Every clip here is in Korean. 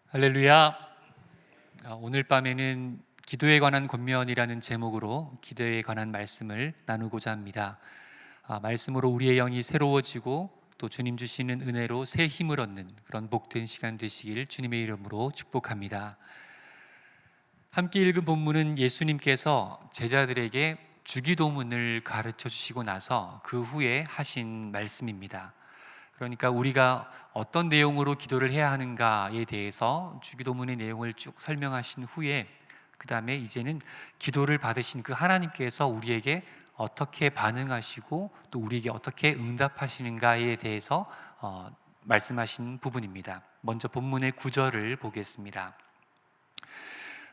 할렐루야. 오늘 밤에는 기도에 관한 권면이라는 제목으로 기도에 관한 말씀을 나누고자 합니다. 말씀으로 우리의 영이 새로워지고 또 주님 주시는 은혜로 새 힘을 얻는 그런 복된 시간 되시길 주님의 이름으로 축복합니다. 함께 읽은 본문은 예수님께서 제자들에게 주기도문을 가르쳐 주시고 나서 그 후에 하신 말씀입니다. 그러니까 우리가 어떤 내용으로 기도를 해야 하는가에 대해서 주기도문의 내용을 쭉 설명하신 후에 그 다음에 이제는 기도를 받으신 그 하나님께서 우리에게 어떻게 반응하시고 또 우리에게 어떻게 응답하시는가에 대해서 말씀하신 부분입니다. 먼저 본문의 9절을 보겠습니다.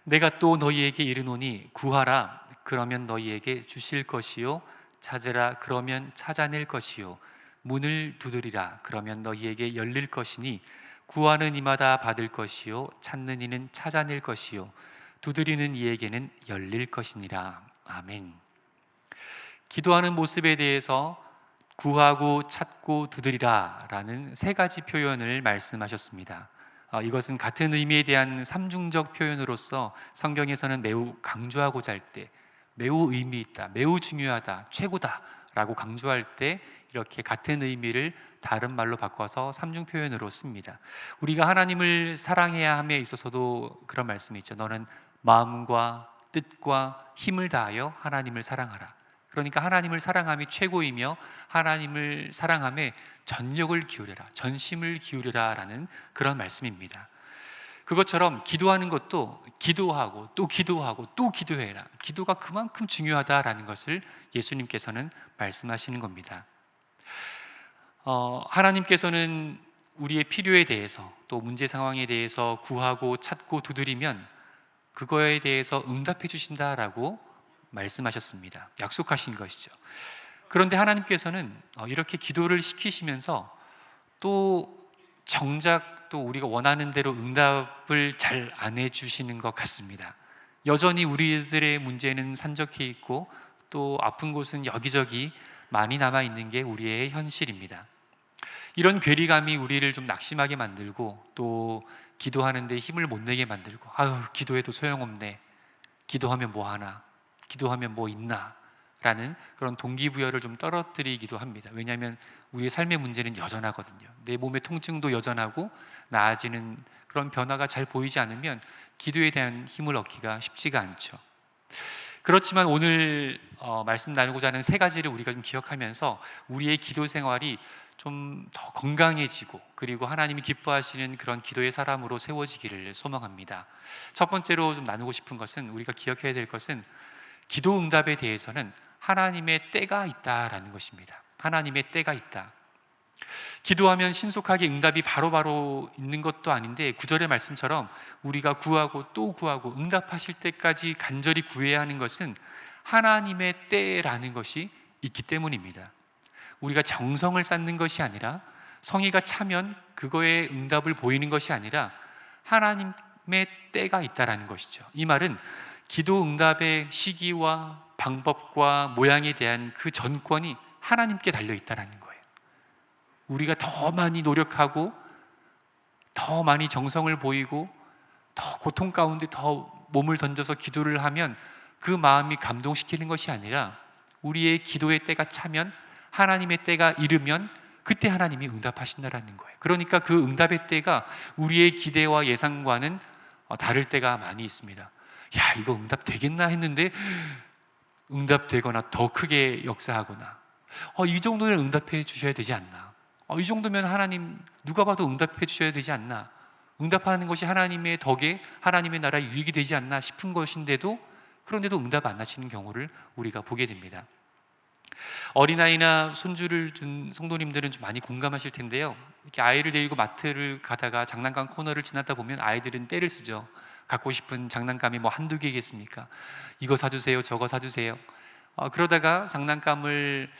내가 또 너희에게 이르노니 구하라 그러면 너희에게 주실 것이요 찾으라 그러면 찾아낼 것이요 문을 두드리라 그러면 너희에게 열릴 것이니 구하는 이마다 받을 것이요 찾는 이는 찾아낼 것이요 두드리는 이에게는 열릴 것이니라. 아멘. 기도하는 모습에 대해서 구하고 찾고 두드리라 라는 세 가지 표현을 말씀하셨습니다. 이것은 같은 의미에 대한 삼중적 표현으로서 성경에서는 매우 강조하고자 할 때 매우 의미 있다, 매우 중요하다, 최고다 라고 강조할 때 이렇게 같은 의미를 다른 말로 바꿔서 삼중 표현으로 씁니다. 우리가 하나님을 사랑해야 함에 있어서도 그런 말씀이 있죠. 너는 마음과 뜻과 힘을 다하여 하나님을 사랑하라. 그러니까 하나님을 사랑함이 최고이며 하나님을 사랑함에 전력을 기울여라, 전심을 기울여라 라는 그런 말씀입니다. 그것처럼 기도하는 것도 기도하고 또 기도하고 또 기도해라. 기도가 그만큼 중요하다라는 것을 예수님께서는 말씀하시는 겁니다. 하나님께서는 우리의 필요에 대해서 또 문제 상황에 대해서 구하고 찾고 두드리면 그거에 대해서 응답해 주신다라고 말씀하셨습니다. 약속하신 것이죠. 그런데 하나님께서는 이렇게 기도를 시키시면서 또 정작 또 우리가 원하는 대로 응답을 잘 안 해주시는 것 같습니다. 여전히 우리들의 문제는 산적해 있고 또 아픈 곳은 여기저기 많이 남아있는 게 우리의 현실입니다. 이런 괴리감이 우리를 좀 낙심하게 만들고 또 기도하는데 힘을 못 내게 만들고 아유 기도해도 소용없네, 기도하면 뭐 하나, 기도하면 뭐 있나 라는 그런 동기부여를 좀 떨어뜨리기도 합니다. 왜냐하면 우리의 삶의 문제는 여전하거든요. 내 몸의 통증도 여전하고 나아지는 그런 변화가 잘 보이지 않으면 기도에 대한 힘을 얻기가 쉽지가 않죠. 그렇지만 오늘 말씀 나누고자 하는 세 가지를 우리가 좀 기억하면서 우리의 기도 생활이 좀 더 건강해지고 그리고 하나님이 기뻐하시는 그런 기도의 사람으로 세워지기를 소망합니다. 첫 번째로 좀 나누고 싶은 것은, 우리가 기억해야 될 것은 기도 응답에 대해서는 하나님의 때가 있다라는 것입니다. 하나님의 때가 있다. 기도하면 신속하게 응답이 바로바로 있는 것도 아닌데 9절의 말씀처럼 우리가 구하고 또 구하고 응답하실 때까지 간절히 구해야 하는 것은 하나님의 때라는 것이 있기 때문입니다. 우리가 정성을 쌓는 것이 아니라, 성의가 차면 그거에 응답을 보이는 것이 아니라 하나님의 때가 있다라는 것이죠. 이 말은 기도 응답의 시기와 방법과 모양에 대한 그 전권이 하나님께 달려있다는 거예요. 우리가 더 많이 노력하고 더 많이 정성을 보이고 더 고통 가운데 더 몸을 던져서 기도를 하면 그 마음이 감동시키는 것이 아니라 우리의 기도의 때가 차면, 하나님의 때가 이르면 그때 하나님이 응답하신다는 거예요. 그러니까 그 응답의 때가 우리의 기대와 예상과는 다를 때가 많이 있습니다. 야, 이거 응답 되겠나 했는데 응답되거나 더 크게 역사하거나 이 정도는 응답해 주셔야 되지 않나, 이 정도면 하나님 누가 봐도 응답해 주셔야 되지 않나, 응답하는 것이 하나님의 덕에 하나님의 나라에 유익이 되지 않나 싶은 것인데도, 그런데도 응답 안 하시는 경우를 우리가 보게 됩니다. 어린아이나 손주를 둔 성도님들은 좀 많이 공감하실 텐데요, 이렇게 아이를 데리고 마트를 가다가 장난감 코너를 지나다 보면 아이들은 떼를 쓰죠. 갖고 싶은 장난감이 뭐 한두 개겠습니까? 이거 사주세요, 저거 사주세요. 그러다가 장난감을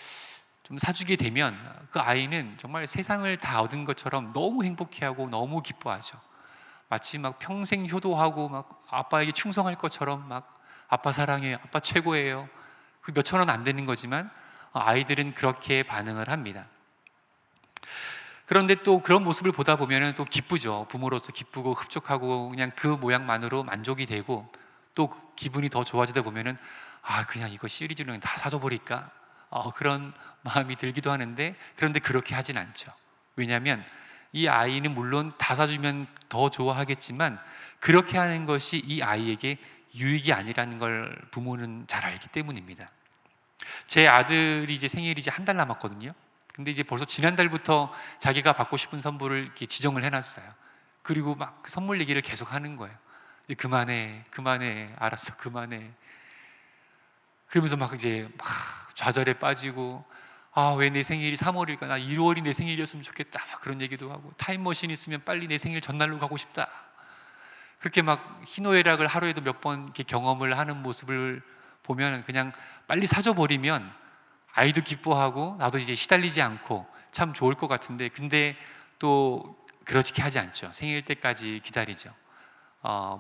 좀 사주게 되면 그 아이는 정말 세상을 다 얻은 것처럼 너무 행복해하고 너무 기뻐하죠. 마치 막 평생 효도하고 막 아빠에게 충성할 것처럼 막 아빠 사랑해요, 아빠 최고예요. 그 몇천 원 안 되는 거지만 아이들은 그렇게 반응을 합니다. 그런데 또 그런 모습을 보다 보면 또 기쁘죠. 부모로서 기쁘고 흡족하고 그냥 그 모양만으로 만족이 되고, 또 기분이 더 좋아지다 보면은 그냥 이거 시리즈는 다 사줘 버릴까? 그런 마음이 들기도 하는데, 그런데 그렇게 하진 않죠. 왜냐하면 이 아이는 물론 다 사주면 더 좋아하겠지만 그렇게 하는 것이 이 아이에게 유익이 아니라는 걸 부모는 잘 알기 때문입니다. 제 아들이 이제 생일이 이제 한 달 남았거든요. 근데 이제 벌써 지난달부터 자기가 받고 싶은 선물을 이렇게 지정을 해놨어요. 그리고 막 그 선물 얘기를 계속 하는 거예요. 이제 그만해, 그만해, 알았어, 그만해. 그러면서 막 이제 막 좌절에 빠지고, 왜 내 생일이 3월일까? 나 1월이 내 생일이었으면 좋겠다. 막 그런 얘기도 하고, 타임머신 있으면 빨리 내 생일 전날로 가고 싶다. 그렇게 막 희노애락을 하루에도 몇 번 이렇게 경험을 하는 모습을 보면 그냥 빨리 사줘 버리면 아이도 기뻐하고 나도 이제 시달리지 않고 참 좋을 것 같은데, 근데 또 그렇게 하지 않죠. 생일 때까지 기다리죠.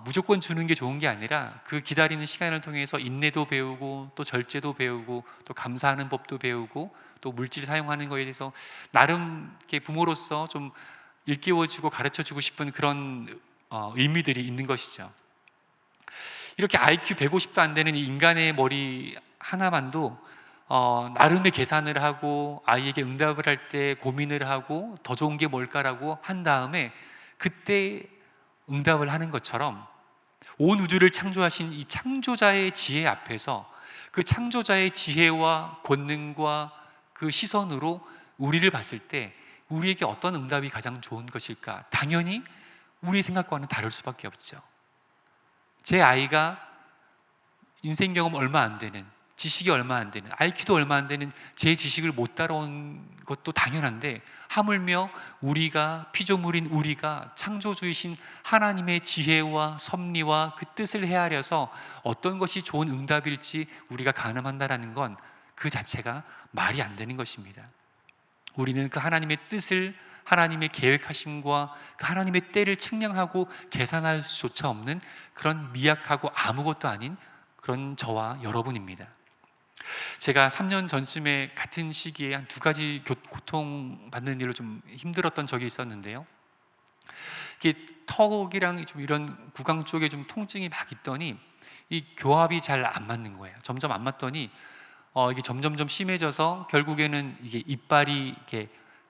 무조건 주는 게 좋은 게 아니라 그 기다리는 시간을 통해서 인내도 배우고 또 절제도 배우고 또 감사하는 법도 배우고 또 물질 사용하는 거에 대해서 나름 이렇게 부모로서 좀 일깨워주고 가르쳐주고 싶은 그런 의미들이 있는 것이죠. 이렇게 IQ 150도 안 되는 이 인간의 머리 하나만도 나름의 계산을 하고 아이에게 응답을 할 때 고민을 하고 더 좋은 게 뭘까라고 한 다음에 그때 응답을 하는 것처럼, 온 우주를 창조하신 이 창조자의 지혜 앞에서 그 창조자의 지혜와 권능과 그 시선으로 우리를 봤을 때 우리에게 어떤 응답이 가장 좋은 것일까? 당연히 우리 생각과는 다를 수밖에 없죠. 제 아이가 인생 경험 얼마 안 되는, 지식이 얼마 안 되는, IQ도 얼마 안 되는 제 지식을 못 따라온 것도 당연한데, 하물며 우리가, 피조물인 우리가 창조주이신 하나님의 지혜와 섭리와 그 뜻을 헤아려서 어떤 것이 좋은 응답일지 우리가 가늠한다라는 건 그 자체가 말이 안 되는 것입니다. 우리는 그 하나님의 뜻을, 하나님의 계획하심과 그 하나님의 때를 측량하고 계산할 수조차 없는 그런 미약하고 아무것도 아닌 그런 저와 여러분입니다. 제가 3년 전쯤에 같은 시기에 한 2가지 고통받는 일로 좀 힘들었던 적이 있었는데요. 이게 턱이랑 좀 이런 구강 쪽에 좀 통증이 막 있더니 이 교합이 잘 안 맞는 거예요. 점점 안 맞더니 이게 점점점 심해져서 결국에는 이게 이빨이 이렇게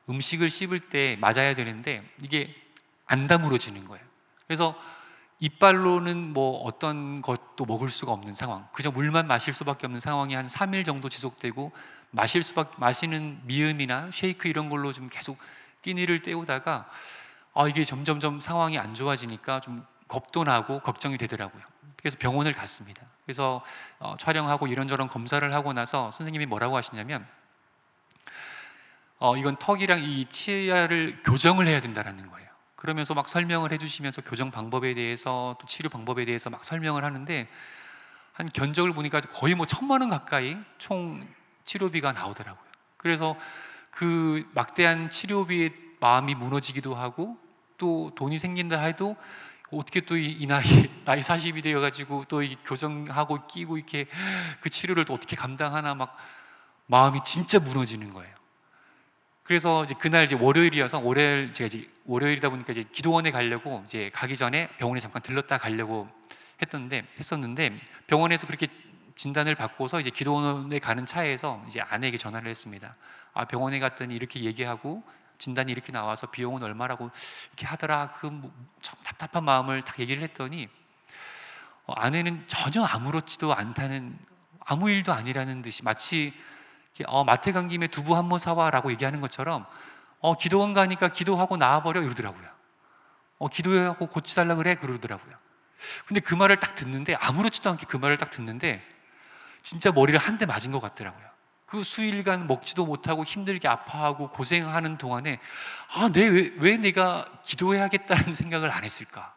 음식을 씹을 때 맞아야 되는데 이게 안 다물어지는 거예요. 그래서 이빨로는 뭐 어떤 것도 먹을 수가 없는 상황, 그저 물만 마실 수밖에 없는 상황이 한 3일 정도 지속되고, 마시는 미음이나 쉐이크 이런 걸로 좀 계속 끼니를 때우다가 이게 점점점 상황이 안 좋아지니까 좀 겁도 나고 걱정이 되더라고요. 그래서 병원을 갔습니다. 그래서 촬영하고 이런저런 검사를 하고 나서 선생님이 뭐라고 하시냐면 이건 턱이랑 이 치아를 교정을 해야 된다라는 거예요. 그러면서 막 설명을 해주시면서 교정 방법에 대해서 또 치료 방법에 대해서 막 설명을 하는데, 한 견적을 보니까 거의 뭐 1,000만 원 가까이 총 치료비가 나오더라고요. 그래서 그 막대한 치료비에 마음이 무너지기도 하고, 또 돈이 생긴다 해도 어떻게 또 이 나이 40이 되어가지고 또 이 교정하고 끼고 이렇게 그 치료를 또 어떻게 감당하나, 막 마음이 진짜 무너지는 거예요. 그래서 이제 그날 이제 월요일이어서 제가 이제 월요일이다 보니까 이제 기도원에 가려고 이제 가기 전에 병원에 잠깐 들렀다 가려고 했었는데 병원에서 그렇게 진단을 받고서 이제 기도원에 가는 차에서 이제 아내에게 전화를 했습니다. 병원에 갔더니 이렇게 얘기하고 진단이 이렇게 나와서 비용은 얼마라고 이렇게 하더라. 참 답답한 마음을 딱 얘기를 했더니 아내는 전혀 아무렇지도 않다는, 아무 일도 아니라는 듯이, 마치 마트 간 김에 두부 한 모 사와라고 얘기하는 것처럼 기도원 가니까 기도하고 나와버려 이러더라고요. 기도하고 고치달라 그래 그러더라고요. 근데 그 말을 딱 듣는데, 아무렇지도 않게 그 말을 딱 듣는데 진짜 머리를 한 대 맞은 것 같더라고요. 그 수일간 먹지도 못하고 힘들게 아파하고 고생하는 동안에 왜 내가 기도해야겠다는 생각을 안 했을까?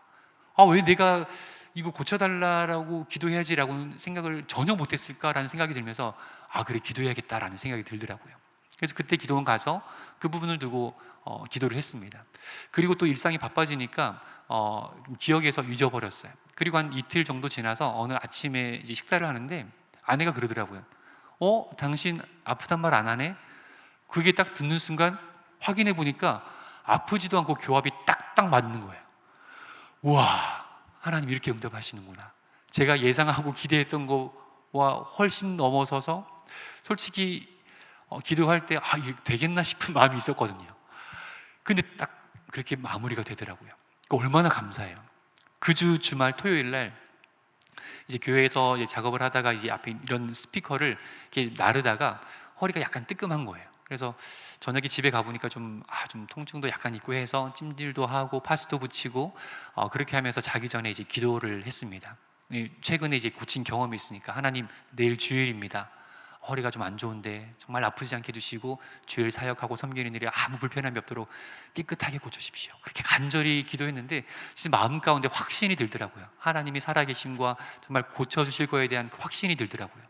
왜 내가 이거 고쳐달라고 기도해야지라고 생각을 전혀 못했을까라는 생각이 들면서 그래, 기도해야겠다라는 생각이 들더라고요. 그래서 그때 기도원 가서 그 부분을 두고 기도를 했습니다. 그리고 또 일상이 바빠지니까 기억에서 잊어버렸어요. 그리고 한 이틀 정도 지나서 어느 아침에 이제 식사를 하는데 아내가 그러더라고요. 당신 아프단 말 안 하네? 그게 딱 듣는 순간 확인해 보니까 아프지도 않고 교합이 딱딱 맞는 거예요. 우와, 하나님 이렇게 응답하시는구나. 제가 예상하고 기대했던 거와 훨씬 넘어서서 솔직히 기도할 때 이게 되겠나 싶은 마음이 있었거든요. 근데 딱 그렇게 마무리가 되더라고요. 얼마나 감사해요. 그 주말 토요일 날 이제 교회에서 이제 작업을 하다가 이제 앞에 이런 스피커를 이렇게 나르다가 허리가 약간 뜨끔한 거예요. 그래서 저녁에 집에 가보니까 좀 통증도 약간 있고 해서 찜질도 하고 파스도 붙이고 그렇게 하면서 자기 전에 이제 기도를 했습니다. 최근에 이제 고친 경험이 있으니까 하나님, 내일 주일입니다. 허리가 좀 안 좋은데 정말 아프지 않게 해주시고 주일 사역하고 섬기는 일이 아무 불편함이 없도록 깨끗하게 고쳐주십시오. 그렇게 간절히 기도했는데 진짜 마음 가운데 확신이 들더라고요. 하나님이 살아계심과 정말 고쳐주실 거에 대한 그 확신이 들더라고요.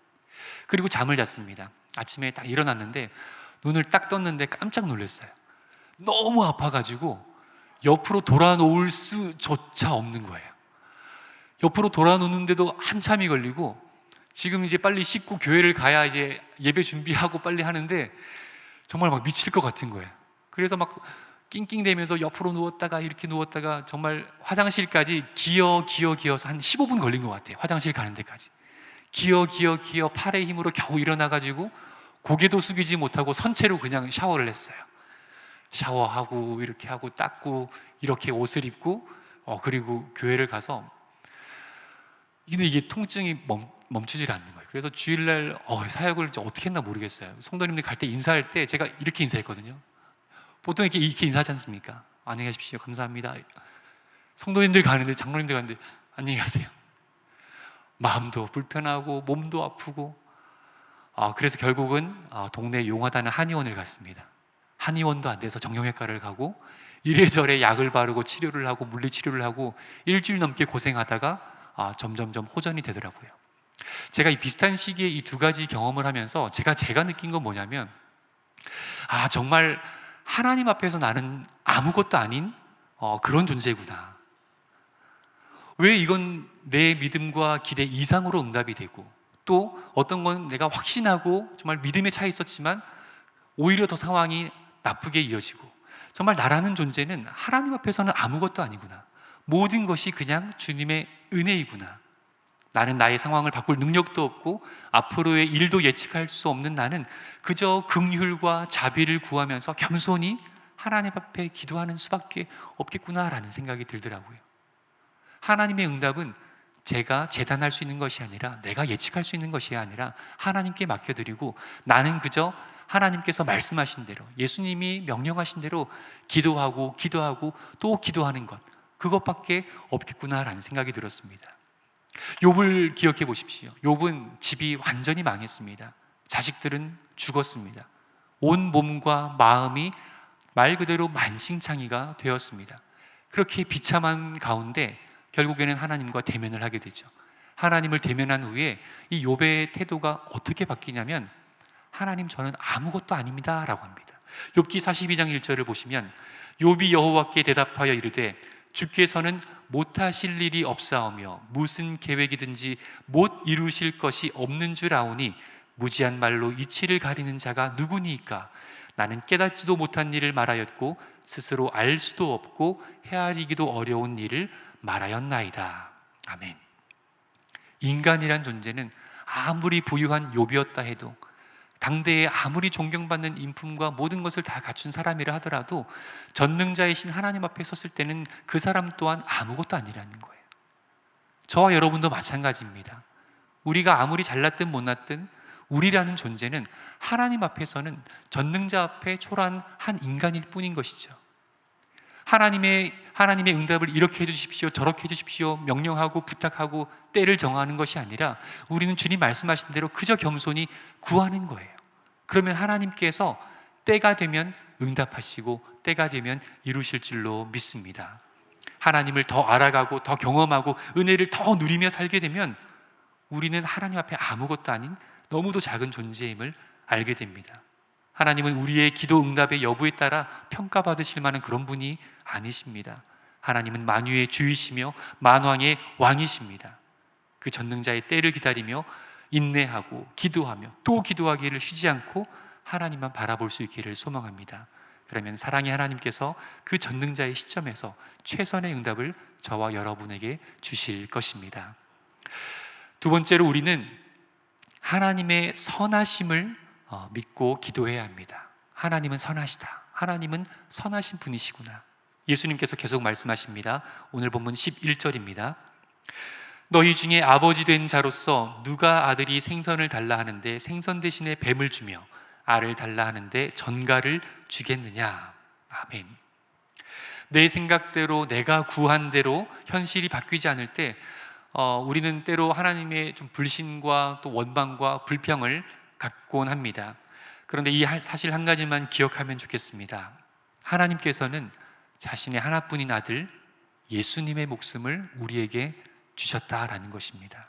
그리고 잠을 잤습니다. 아침에 딱 일어났는데 눈을 딱 떴는데 깜짝 놀랐어요. 너무 아파가지고 옆으로 돌아놓을 수조차 없는 거예요. 옆으로 돌아놓는데도 한참이 걸리고 지금 이제 빨리 씻고 교회를 가야 이제 예배 준비하고 빨리 하는데 정말 막 미칠 것 같은 거예요. 그래서 막 낑낑대면서 옆으로 누웠다가 이렇게 누웠다가 정말 화장실까지 기어서 한 15분 걸린 것 같아요. 화장실 가는 데까지 기어 팔의 힘으로 겨우 일어나가지고 고개도 숙이지 못하고 선체로 그냥 샤워를 했어요. 샤워하고 이렇게 하고 닦고 이렇게 옷을 입고 그리고 교회를 가서 근데 이게 통증이 멈추질 않는 거예요. 그래서 주일날 사역을 어떻게 했나 모르겠어요. 성도님들 갈 때 인사할 때 제가 이렇게 인사했거든요. 보통 이렇게 인사하지 않습니까? 안녕히 가십시오, 감사합니다. 성도님들 가는데, 장로님들 가는데 안녕히 가세요. 마음도 불편하고 몸도 아프고 그래서 결국은 동네 용하다는 한의원을 갔습니다. 한의원도 안 돼서 정형외과를 가고 이래저래 약을 바르고 치료를 하고 물리치료를 하고 일주일 넘게 고생하다가 점점점 호전이 되더라고요. 제가 이 비슷한 시기에 이 두 가지 경험을 하면서 제가 느낀 건 뭐냐면 정말 하나님 앞에서 나는 아무것도 아닌 그런 존재구나. 왜 이건 내 믿음과 기대 이상으로 응답이 되고 또 어떤 건 내가 확신하고 정말 믿음에 차 있었지만 오히려 더 상황이 나쁘게 이어지고 정말 나라는 존재는 하나님 앞에서는 아무것도 아니구나. 모든 것이 그냥 주님의 은혜이구나. 나는 나의 상황을 바꿀 능력도 없고 앞으로의 일도 예측할 수 없는 나는 그저 긍휼과 자비를 구하면서 겸손히 하나님 앞에 기도하는 수밖에 없겠구나라는 생각이 들더라고요. 하나님의 응답은 제가 재단할 수 있는 것이 아니라 내가 예측할 수 있는 것이 아니라 하나님께 맡겨드리고 나는 그저 하나님께서 말씀하신 대로 예수님이 명령하신 대로 기도하고 또 기도하는 것, 그것밖에 없겠구나라는 생각이 들었습니다. 욥을 기억해 보십시오. 욥은 집이 완전히 망했습니다. 자식들은 죽었습니다. 온 몸과 마음이 말 그대로 만신창이가 되었습니다. 그렇게 비참한 가운데 결국에는 하나님과 대면을 하게 되죠. 하나님을 대면한 후에 이 욥의 태도가 어떻게 바뀌냐면 하나님, 저는 아무것도 아닙니다 라고 합니다. 욥기 42장 1절을 보시면 욥이 여호와께 대답하여 이르되 주께서는 못하실 일이 없사오며 무슨 계획이든지 못 이루실 것이 없는 줄 아오니 무지한 말로 이치를 가리는 자가 누구니이까? 나는 깨닫지도 못한 일을 말하였고 스스로 알 수도 없고 헤아리기도 어려운 일을 말하였나이다. 아멘. 인간이란 존재는 아무리 부유한 욥이었다 해도 당대에 아무리 존경받는 인품과 모든 것을 다 갖춘 사람이라 하더라도 전능자이신 하나님 앞에 섰을 때는 그 사람 또한 아무것도 아니라는 거예요. 저와 여러분도 마찬가지입니다. 우리가 아무리 잘났든 못났든 우리라는 존재는 하나님 앞에서는 전능자 앞에 초라한 한 인간일 뿐인 것이죠. 하나님의 응답을 이렇게 해주십시오, 저렇게 해주십시오 명령하고 부탁하고 때를 정하는 것이 아니라 우리는 주님 말씀하신 대로 그저 겸손히 구하는 거예요. 그러면 하나님께서 때가 되면 응답하시고 때가 되면 이루실 줄로 믿습니다. 하나님을 더 알아가고 더 경험하고 은혜를 더 누리며 살게 되면 우리는 하나님 앞에 아무것도 아닌 너무도 작은 존재임을 알게 됩니다. 하나님은 우리의 기도 응답의 여부에 따라 평가받으실 만한 그런 분이 아니십니다. 하나님은 만유의 주이시며 만왕의 왕이십니다. 그 전능자의 때를 기다리며 인내하고 기도하며 또 기도하기를 쉬지 않고 하나님만 바라볼 수 있기를 소망합니다. 그러면 사랑의 하나님께서 그 전능자의 시점에서 최선의 응답을 저와 여러분에게 주실 것입니다. 두 번째로 우리는 하나님의 선하심을 믿고 기도해야 합니다. 하나님은 선하시다. 하나님은 선하신 분이시구나. 예수님께서 계속 말씀하십니다. 오늘 본문 11절입니다. 너희 중에 아버지 된 자로서 누가 아들이 생선을 달라 하는데 생선 대신에 뱀을 주며 알을 달라 하는데 전갈을 주겠느냐. 아멘. 내 생각대로 내가 구한 대로 현실이 바뀌지 않을 때 우리는 때로 하나님의 좀 불신과 또 원망과 불평을 갖곤 합니다. 그런데 이 사실 한 가지만 기억하면 좋겠습니다. 하나님께서는 자신의 하나뿐인 아들 예수님의 목숨을 우리에게 주셨다라는 것입니다.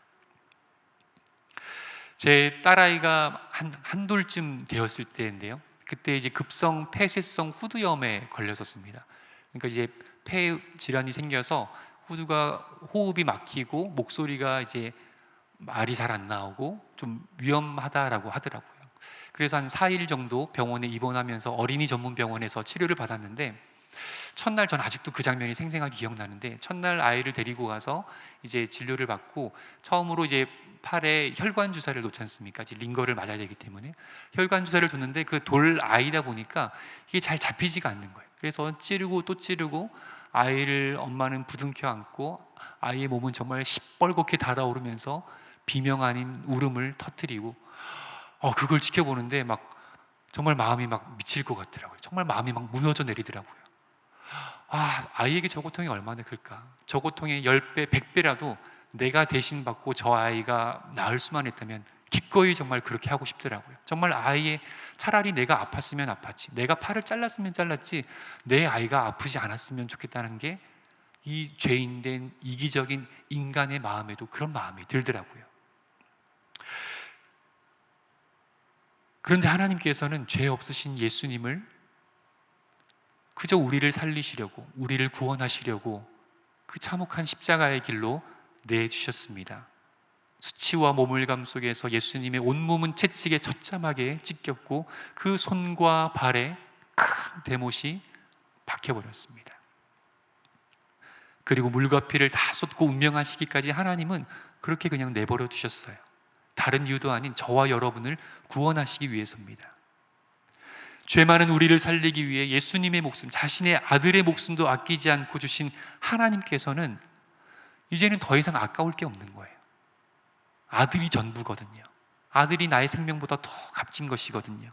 제 딸아이가 한 돌쯤 되었을 때인데요, 그때 이제 급성 폐쇄성 후두염에 걸렸었습니다. 그러니까 이제 폐 질환이 생겨서 후두가 호흡이 막히고 목소리가 이제 말이 잘 안 나오고 좀 위험하다라고 하더라고요. 그래서 한 4일 정도 병원에 입원하면서 어린이 전문 병원에서 치료를 받았는데, 첫날 전 아직도 그 장면이 생생하게 기억나는데, 첫날 아이를 데리고 가서 이제 진료를 받고 처음으로 이제 팔에 혈관 주사를 놓지 않습니까? 이제 링거를 맞아야 되기 때문에 혈관 주사를 줬는데 그 돌 아이다 보니까 이게 잘 잡히지가 않는 거예요. 그래서 찌르고 또 찌르고 아이를 엄마는 부둥켜 안고 아이의 몸은 정말 시뻘겋게 달아오르면서 비명 아닌 울음을 터뜨리고 그걸 지켜보는데 막 정말 마음이 막 미칠 것 같더라고요. 정말 마음이 막 무너져 내리더라고요. 아이에게 저 고통이 얼마나 클까? 저 고통의 10배, 100배라도 내가 대신 받고 저 아이가 나을 수만 있다면 기꺼이 정말 그렇게 하고 싶더라고요. 정말 아이의, 차라리 내가 아팠으면 아팠지, 내가 팔을 잘랐으면 잘랐지, 내 아이가 아프지 않았으면 좋겠다는 게 이 죄인된 이기적인 인간의 마음에도 그런 마음이 들더라고요. 그런데 하나님께서는 죄 없으신 예수님을 그저 우리를 살리시려고, 우리를 구원하시려고 그 참혹한 십자가의 길로 내주셨습니다. 수치와 모물감 속에서 예수님의 온몸은 채찍에 처참하게 찢겼고 그 손과 발에 큰 대못이 박혀버렸습니다. 그리고 물과 피를 다 쏟고 운명하시기까지 하나님은 그렇게 그냥 내버려 두셨어요. 다른 이유도 아닌 저와 여러분을 구원하시기 위해서입니다. 죄 많은 우리를 살리기 위해 예수님의 목숨, 자신의 아들의 목숨도 아끼지 않고 주신 하나님께서는 이제는 더 이상 아까울 게 없는 거예요. 아들이 전부거든요. 아들이 나의 생명보다 더 값진 것이거든요.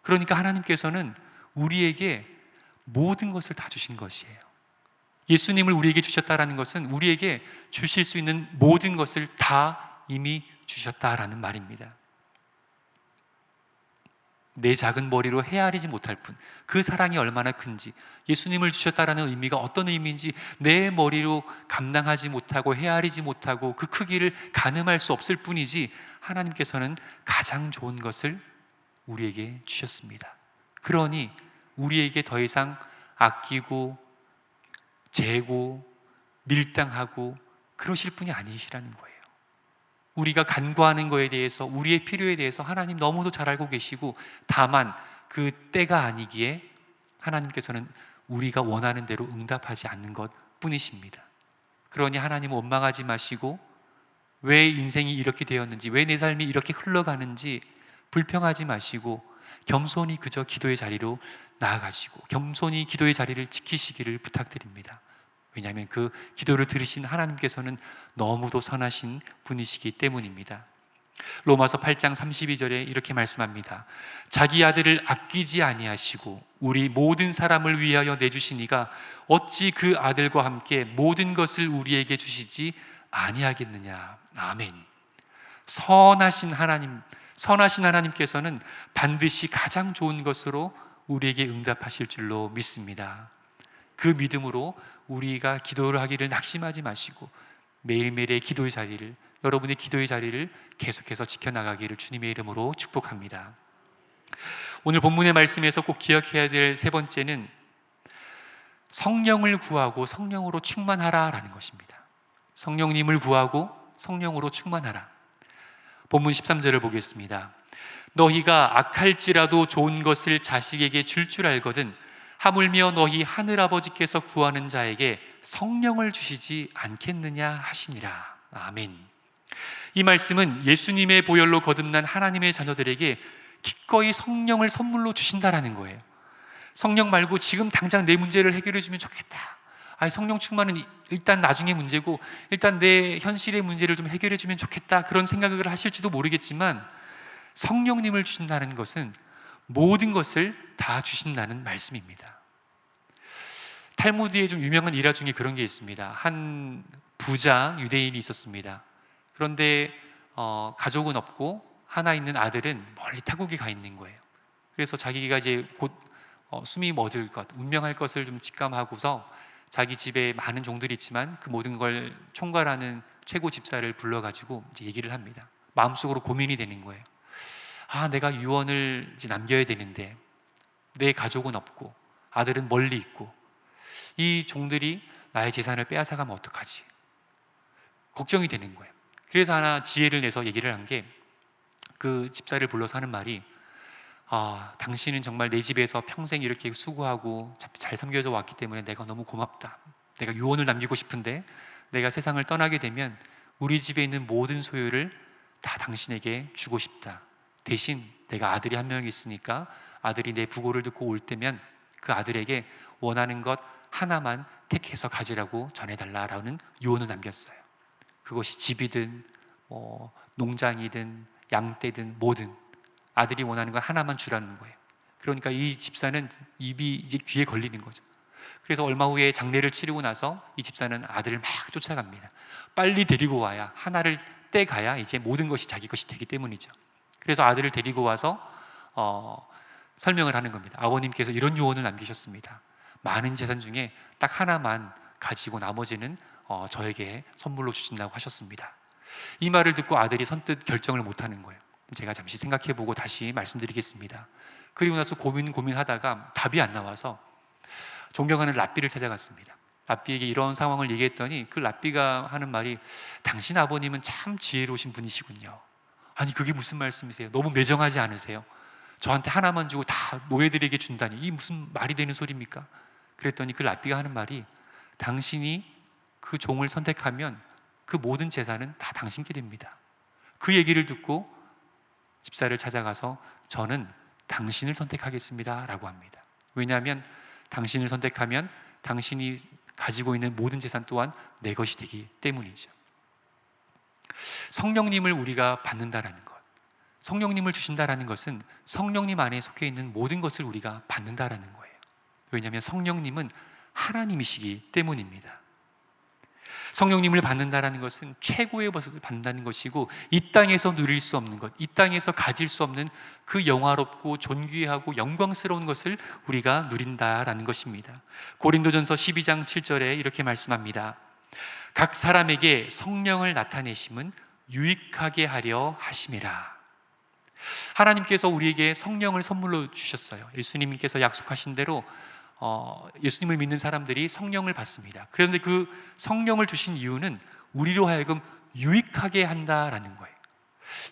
그러니까 하나님께서는 우리에게 모든 것을 다 주신 것이에요. 예수님을 우리에게 주셨다라는 것은 우리에게 주실 수 있는 모든 것을 다 이미 주셨다라는 말입니다. 내 작은 머리로 헤아리지 못할 뿐, 그 사랑이 얼마나 큰지, 예수님을 주셨다라는 의미가 어떤 의미인지 내 머리로 감당하지 못하고 헤아리지 못하고 그 크기를 가늠할 수 없을 뿐이지, 하나님께서는 가장 좋은 것을 우리에게 주셨습니다. 그러니 우리에게 더 이상 아끼고 재고 밀당하고 그러실 분이 아니시라는 거예요. 우리가 간구하는 거에 대해서, 우리의 필요에 대해서 하나님 너무도 잘 알고 계시고, 다만 그 때가 아니기에 하나님께서는 우리가 원하는 대로 응답하지 않는 것 뿐이십니다. 그러니 하나님은 원망하지 마시고 왜 인생이 이렇게 되었는지, 왜 내 삶이 이렇게 흘러가는지 불평하지 마시고 겸손히 그저 기도의 자리로 나아가시고 겸손히 기도의 자리를 지키시기를 부탁드립니다. 왜냐하면 그 기도를 들으신 하나님께서는 너무도 선하신 분이시기 때문입니다. 로마서 8장 32절에 이렇게 말씀합니다. 자기 아들을 아끼지 아니하시고 우리 모든 사람을 위하여 내주시니가 어찌 그 아들과 함께 모든 것을 우리에게 주시지 아니하겠느냐. 아멘. 선하신 하나님께서는 반드시 가장 좋은 것으로 우리에게 응답하실 줄로 믿습니다. 그 믿음으로 우리가 기도를 하기를 낙심하지 마시고 매일매일의 기도의 자리를, 여러분의 기도의 자리를 계속해서 지켜나가기를 주님의 이름으로 축복합니다. 오늘 본문의 말씀에서 꼭 기억해야 될 세 번째는 성령을 구하고 성령으로 충만하라라는 것입니다. 성령님을 구하고 성령으로 충만하라. 본문 13절을 보겠습니다. 너희가 악할지라도 좋은 것을 자식에게 줄 알거든 하물며 너희 하늘아버지께서 구하는 자에게 성령을 주시지 않겠느냐 하시니라. 아멘. 이 말씀은 예수님의 보혈로 거듭난 하나님의 자녀들에게 기꺼이 성령을 선물로 주신다라는 거예요. 성령 말고 지금 당장 내 문제를 해결해 주면 좋겠다. 성령 충만은 일단 나중에 문제고 일단 내 현실의 문제를 좀 해결해 주면 좋겠다. 그런 생각을 하실지도 모르겠지만 성령님을 주신다는 것은 모든 것을 다 주신다는 말씀입니다. 탈무드에 좀 유명한 일화 중에 그런 게 있습니다. 한 부자 유대인이 있었습니다. 그런데 가족은 없고 하나 있는 아들은 멀리 타국에 가 있는 거예요. 그래서 자기가 이제 곧 숨이 멎을 것, 운명할 것을 좀 직감하고서 자기 집에 많은 종들이 있지만 그 모든 걸 총괄하는 최고 집사를 불러가지고 이제 얘기를 합니다. 마음속으로 고민이 되는 거예요. 내가 유언을 이제 남겨야 되는데 내 가족은 없고 아들은 멀리 있고 이 종들이 나의 재산을 빼앗아가면 어떡하지? 걱정이 되는 거예요. 그래서 하나 지혜를 내서 얘기를 한 게 그 집사를 불러서 하는 말이 당신은 정말 내 집에서 평생 이렇게 수고하고 잘 섬겨져 왔기 때문에 내가 너무 고맙다. 내가 유언을 남기고 싶은데 내가 세상을 떠나게 되면 우리 집에 있는 모든 소유를 다 당신에게 주고 싶다. 대신 내가 아들이 한 명 있으니까 아들이 내 부고를 듣고 올 때면 그 아들에게 원하는 것 하나만 택해서 가지라고 전해달라라는 유언을 남겼어요. 그것이 집이든 농장이든 양떼든 뭐든 아들이 원하는 건 하나만 주라는 거예요. 그러니까 이 집사는 입이 이제 귀에 걸리는 거죠. 그래서 얼마 후에 장례를 치르고 나서 이 집사는 아들을 막 쫓아갑니다. 빨리 데리고 와야 하나를 떼가야 이제 모든 것이 자기 것이 되기 때문이죠. 그래서 아들을 데리고 와서 설명을 하는 겁니다. 아버님께서 이런 유언을 남기셨습니다. 많은 재산 중에 딱 하나만 가지고 나머지는 저에게 선물로 주신다고 하셨습니다. 이 말을 듣고 아들이 선뜻 결정을 못하는 거예요. 제가 잠시 생각해보고 다시 말씀드리겠습니다. 그리고 나서 고민하다가 답이 안 나와서 존경하는 랍비를 찾아갔습니다. 랍비에게 이런 상황을 얘기했더니 그 랍비가 하는 말이 당신 아버님은 참 지혜로우신 분이시군요. 아니 그게 무슨 말씀이세요? 너무 매정하지 않으세요? 저한테 하나만 주고 다 노예들에게 준다니 이 무슨 말이 되는 소리입니까? 그랬더니 그 랍비가 하는 말이 당신이 그 종을 선택하면 그 모든 재산은 다 당신께 됩니다. 그 얘기를 듣고 집사를 찾아가서 저는 당신을 선택하겠습니다 라고 합니다. 왜냐하면 당신을 선택하면 당신이 가지고 있는 모든 재산 또한 내 것이 되기 때문이죠. 성령님을 우리가 받는다라는 것, 성령님을 주신다라는 것은 성령님 안에 속해 있는 모든 것을 우리가 받는다라는 거예요. 왜냐하면 성령님은 하나님이시기 때문입니다. 성령님을 받는다라는 것은 최고의 것을 받는다는 것이고 이 땅에서 누릴 수 없는 것, 이 땅에서 가질 수 없는 그 영화롭고 존귀하고 영광스러운 것을 우리가 누린다라는 것입니다. 고린도전서 12장 7절에 이렇게 말씀합니다. 각 사람에게 성령을 나타내심은 유익하게 하려 하심이라. 하나님께서 우리에게 성령을 선물로 주셨어요. 예수님께서 약속하신 대로 예수님을 믿는 사람들이 성령을 받습니다. 그런데 그 성령을 주신 이유는 우리로 하여금 유익하게 한다라는 거예요.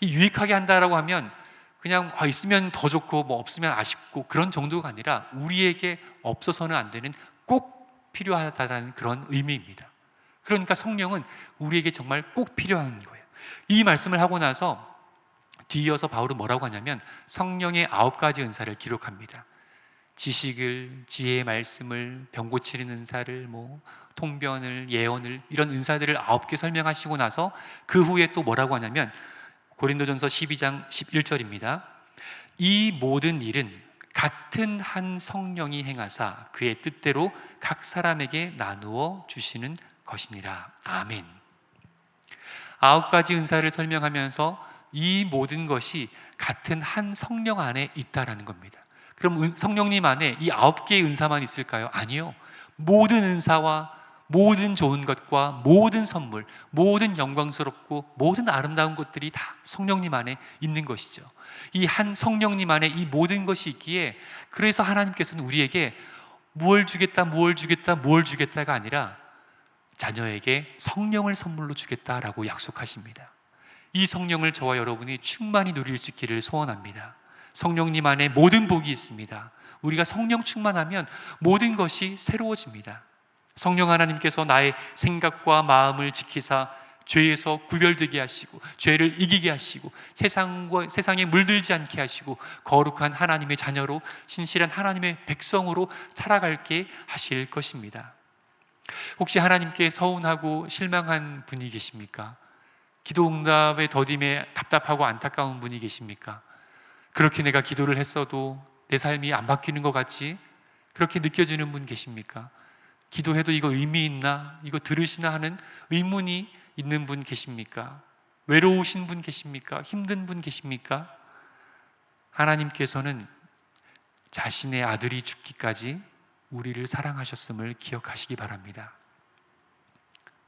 이 유익하게 한다라고 하면 그냥 있으면 더 좋고 없으면 아쉽고 그런 정도가 아니라 우리에게 없어서는 안 되는 꼭 필요하다라는 그런 의미입니다. 그러니까 성령은 우리에게 정말 꼭 필요한 거예요. 이 말씀을 하고 나서 뒤이어서 바울은 뭐라고 하냐면 성령의 9가지 은사를 기록합니다. 지식을, 지혜의 말씀을, 병 고치는 은사를, 통변을, 예언을 이런 은사들을 9개 설명하시고 나서 그 후에 또 뭐라고 하냐면 고린도전서 12장 11절입니다. 이 모든 일은 같은 한 성령이 행하사 그의 뜻대로 각 사람에게 나누어 주시는 것이니라. 아멘. 9가지 은사를 설명하면서 이 모든 것이 같은 한 성령 안에 있다라는 겁니다. 그럼 성령님 안에 이 9개의 은사만 있을까요? 아니요. 모든 은사와 모든 좋은 것과 모든 선물, 모든 영광스럽고 모든 아름다운 것들이 다 성령님 안에 있는 것이죠. 이 한 성령님 안에 이 모든 것이 있기에 그래서 하나님께서는 우리에게 무엇을 주겠다, 무엇을 주겠다, 무엇을 주겠다가 아니라 자녀에게 성령을 선물로 주겠다라고 약속하십니다. 이 성령을 저와 여러분이 충만히 누릴 수 있기를 소원합니다. 성령님 안에 모든 복이 있습니다. 우리가 성령 충만하면 모든 것이 새로워집니다. 성령 하나님께서 나의 생각과 마음을 지키사 죄에서 구별되게 하시고 죄를 이기게 하시고 세상에 물들지 않게 하시고 거룩한 하나님의 자녀로 신실한 하나님의 백성으로 살아갈게 하실 것입니다. 혹시 하나님께 서운하고 실망한 분이 계십니까? 기도 응답의 더딤에 답답하고 안타까운 분이 계십니까? 그렇게 내가 기도를 했어도 내 삶이 안 바뀌는 것 같이 그렇게 느껴지는 분 계십니까? 기도해도 이거 의미 있나? 이거 들으시나 하는 의문이 있는 분 계십니까? 외로우신 분 계십니까? 힘든 분 계십니까? 하나님께서는 자신의 아들이 죽기까지 우리를 사랑하셨음을 기억하시기 바랍니다.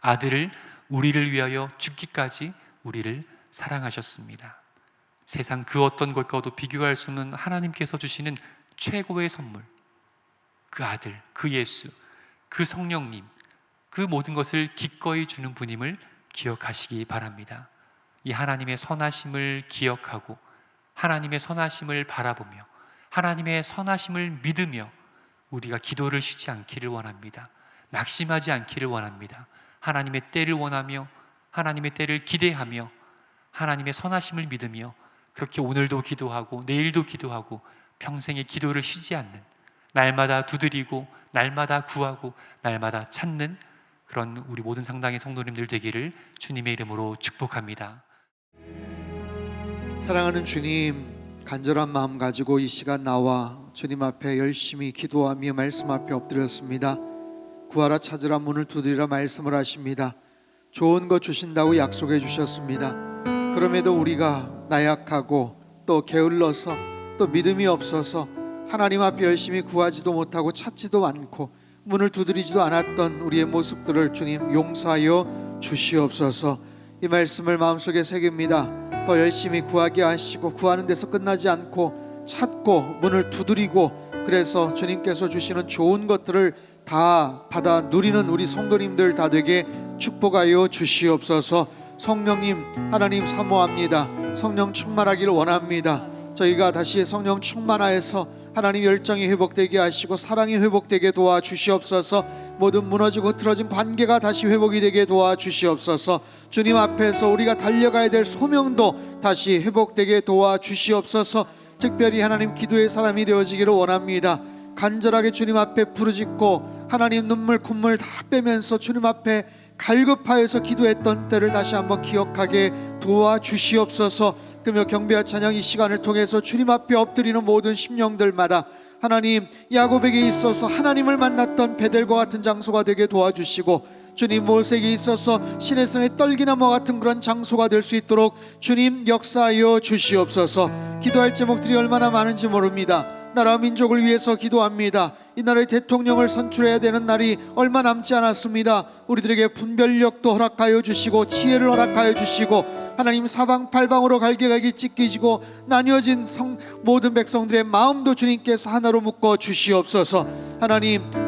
아들을 우리를 위하여 죽기까지 우리를 사랑하셨습니다. 세상 그 어떤 것과도 비교할 수 없는 하나님께서 주시는 최고의 선물, 그 아들, 그 예수, 그 성령님, 그 모든 것을 기꺼이 주는 분임을 기억하시기 바랍니다. 이 하나님의 선하심을 기억하고 하나님의 선하심을 바라보며 하나님의 선하심을 믿으며 우리가 기도를 쉬지 않기를 원합니다. 낙심하지 않기를 원합니다. 하나님의 때를 원하며 하나님의 때를 기대하며 하나님의 선하심을 믿으며 그렇게 오늘도 기도하고 내일도 기도하고 평생의 기도를 쉬지 않는, 날마다 두드리고 날마다 구하고 날마다 찾는 그런 우리 모든 상당의 성도님들 되기를 주님의 이름으로 축복합니다. 사랑하는 주님, 간절한 마음 가지고 이 시간 나와 주님 앞에 열심히 기도하며 말씀 앞에 엎드렸습니다. 구하라 찾으라 문을 두드리라 말씀을 하십니다. 좋은 것 주신다고 약속해 주셨습니다. 그럼에도 우리가 나약하고 또 게을러서 또 믿음이 없어서 하나님 앞에 열심히 구하지도 못하고 찾지도 않고 문을 두드리지도 않았던 우리의 모습들을 주님 용서하여 주시옵소서. 이 말씀을 마음속에 새깁니다. 더 열심히 구하게 하시고 구하는 데서 끝나지 않고 찾고 문을 두드리고 그래서 주님께서 주시는 좋은 것들을 다 받아 누리는 우리 성도님들 다 되게 축복하여 주시옵소서. 성령님 하나님 사모합니다. 성령 충만하기를 원합니다. 저희가 다시 성령 충만하여서 하나님 열정이 회복되게 하시고 사랑이 회복되게 도와주시옵소서. 모든 무너지고 흐트러진 관계가 다시 회복이 되게 도와주시옵소서. 주님 앞에서 우리가 달려가야 될 소명도 다시 회복되게 도와주시옵소서. 특별히 하나님 기도의 사람이 되어지기를 원합니다. 간절하게 주님 앞에 부르짖고 하나님 눈물 콧물 다 빼면서 주님 앞에 갈급하여서 기도했던 때를 다시 한번 기억하게 도와주시옵소서. 그며 경배와 찬양 이 시간을 통해서 주님 앞에 엎드리는 모든 심령들마다 하나님 야곱에게 있어서 하나님을 만났던 베델과 같은 장소가 되게 도와주시고 주님 모세에게 있어서 신의 손에 떨기나무와 같은 그런 장소가 될 수 있도록 주님 역사하여 주시옵소서. 기도할 제목들이 얼마나 많은지 모릅니다. 나라와 민족을 위해서 기도합니다. 이 나라의 대통령을 선출해야 되는 날이 얼마 남지 않았습니다. 우리들에게 분별력도 허락하여 주시고 지혜를 허락하여 주시고 하나님 사방팔방으로 갈개갈기 찢기지고 나뉘어진 모든 백성들의 마음도 주님께서 하나로 묶어 주시옵소서.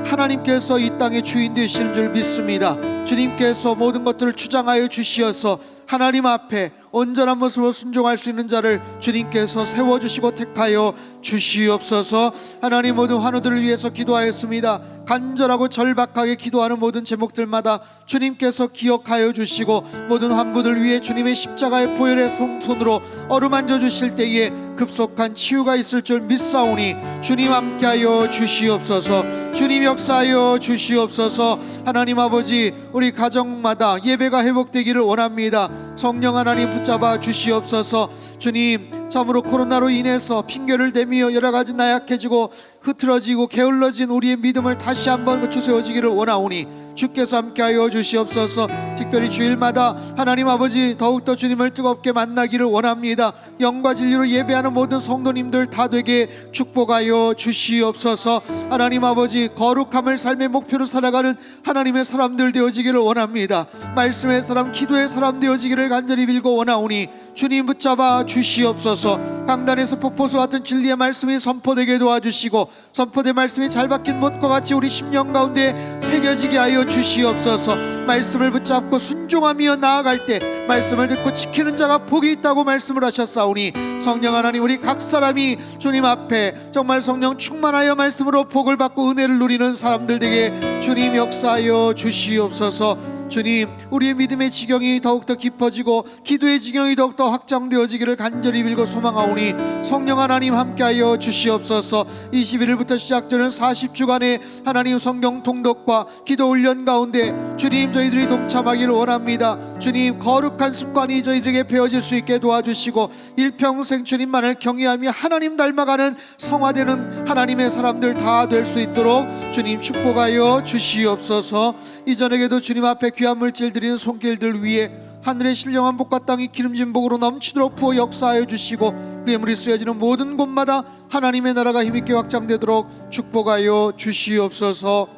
하나님께서 이 땅의 주인 되시는 줄 믿습니다. 주님께서 모든 것들을 주장하여 주시어서 하나님 앞에 온전한 모습으로 순종할 수 있는 자를 주님께서 세워주시고 택하여 주시옵소서. 하나님 모든 환우들을 위해서 기도하였습니다. 간절하고 절박하게 기도하는 모든 제목들마다 주님께서 기억하여 주시고 모든 환부들 위해 주님의 십자가의 보혈의 손으로 어루만져 주실 때에 급속한 치유가 있을 줄 믿사오니 주님 함께하여 주시옵소서. 주님 역사하여 주시옵소서. 하나님 아버지 우리 가정마다 예배가 회복되기를 원합니다. 성령 하나님 붙잡아 주시옵소서. 주님 참으로 코로나로 인해서 핑계를 대며 여러가지 나약해지고 흐트러지고 게을러진 우리의 믿음을 다시 한번 고쳐세워지기를 원하오니 주께서 함께하여 주시옵소서. 특별히 주일마다 하나님 아버지 더욱더 주님을 뜨겁게 만나기를 원합니다. 영과 진리로 예배하는 모든 성도님들 다 되게 축복하여 주시옵소서. 하나님 아버지 거룩함을 삶의 목표로 살아가는 하나님의 사람들 되어지기를 원합니다. 말씀의 사람 기도의 사람 되어지기를 간절히 빌고 원하오니 주님 붙잡아 주시옵소서. 강단에서 폭포수 같은 진리의 말씀이 선포되게 도와주시고 선포된 말씀이 잘 박힌 못과 같이 우리 심령 가운데 새겨지게 하여 주시옵소서. 말씀을 붙잡고 순종하며 나아갈 때 말씀을 듣고 지키는 자가 복이 있다고 말씀을 하셨사오니 성령 하나님, 우리 각 사람이 주님 앞에 정말 성령 충만하여 말씀으로 복을 받고 은혜를 누리는 사람들 되게 주님 역사하여 주시옵소서. 주님, 우리의 믿음의 지경이 더욱더 깊어지고 기도의 지경이 더욱더 확장되어지기를 간절히 빌고 소망하오니 성령 하나님 함께하여 주시옵소서. 21일부터 시작되는 40주간의 하나님 성경 통독과 기도 훈련 가운데 주님, 저희들이 동참하기를 원합니다. 주님, 거룩한 습관이 저희들에게 배워질 수 있게 도와주시고 일평생 주님만을 경외하며 하나님 닮아가는 성화되는 하나님의 사람들 다 될 수 있도록 주님 축복하여 주시옵소서. 이전에게도 주님 앞에 귀한 물질 드리는 손길들 위에 하늘의 신령한 복과 땅이 기름진 복으로 넘치도록 부어 역사하여 주시고 그의 물이 쓰여지는 모든 곳마다 하나님의 나라가 힘있게 확장되도록 축복하여 주시옵소서.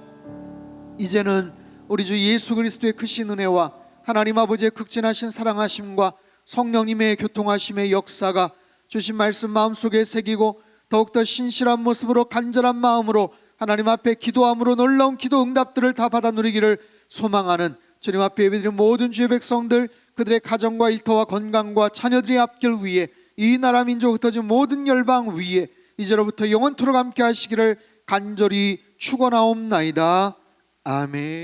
이제는 우리 주 예수 그리스도의 크신 은혜와 하나님 아버지의 극진하신 사랑하심과 성령님의 교통하심의 역사가 주신 말씀 마음속에 새기고 더욱더 신실한 모습으로 간절한 마음으로 하나님 앞에 기도함으로 놀라운 기도 응답들을 다 받아 누리기를 소망하는 주님 앞에 예배드리는 모든 주의 백성들, 그들의 가정과 일터와 건강과 자녀들의 앞길 위에 이 나라 민족 흩어진 모든 열방 위에 이제로부터 영원토록 함께 하시기를 간절히 축원하옵나이다. 아멘.